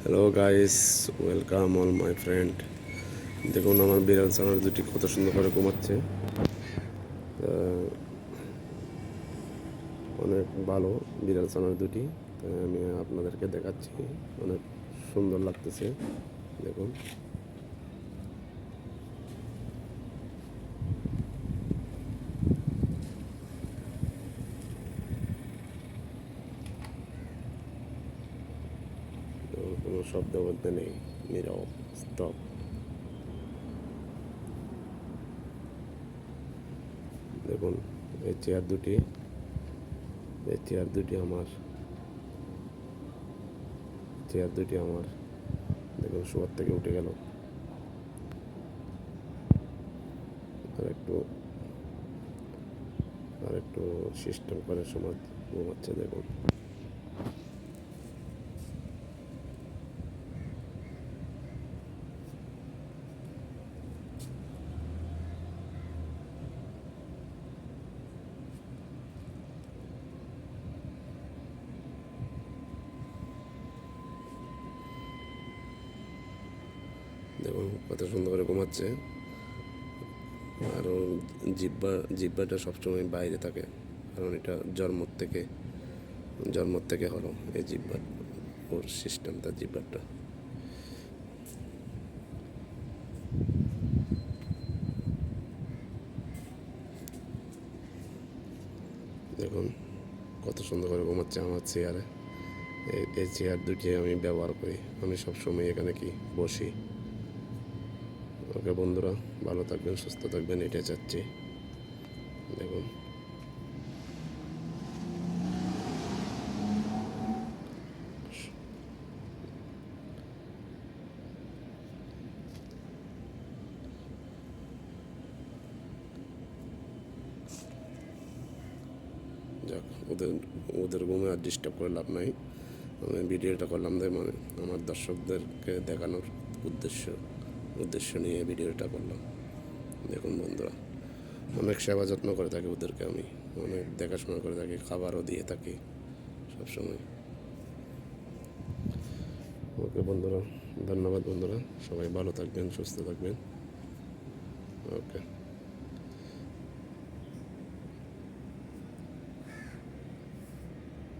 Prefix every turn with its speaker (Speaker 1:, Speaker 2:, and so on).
Speaker 1: Hello guys, welcome all my friend. দেখুন আমার বিড়াল ছানার দুটি কত সুন্দর করে ঘুমাচ্ছে। অনেক ভালো বিড়াল ছানার দুটি। আমি আপনাদেরকে দেখাচ্ছি, অনেক সুন্দর লাগতেছে। দেখুন কোনো শব্দ বলতে নেই, নীরব স্তব। দেখুন এই চেয়ার আমার দেখুন শোয়ার থেকে উঠে গেল। আর একটু সিস্টেম করে সমাজ ঘুমাচ্ছে। দেখুন কত সুন্দর করে ঘুমাচ্ছে। আর জিব্বাটা সবসময় বাইরে থাকে, কারণ এটা জন্ম থেকে হলো এই জিব্বার, ওর সিস্টেমটা জিব্বারটা। দেখুন কত সুন্দর করে ঘুমাচ্ছে আমার চেয়ারে। এই চেয়ার দুটি আমি ব্যবহার করি, আমি সবসময় এখানে বসি। ওকে বন্ধুরা, ভালো থাকবেন, সুস্থ থাকবেন, এটাই চাচ্ছি। দেখুন যাক, ওদের ঘুমে আর ডিস্টার্ব করে লাভ নাই। আমি ভিডিওটা করলাম মানে আমার দর্শকদেরকে দেখানোর উদ্দেশ্য নিয়ে ভিডিওটা করলাম। দেখুন বন্ধুরা, অনেক সেবা যত্ন করে থাকি ওদেরকে, আমি অনেক দেখাশোনা করে থাকি, খাবারও দিয়ে থাকি সবসময়। ওকে বন্ধুরা, ধন্যবাদ বন্ধুরা, সবাই ভালো থাকবেন, সুস্থ থাকবেন। ওকে।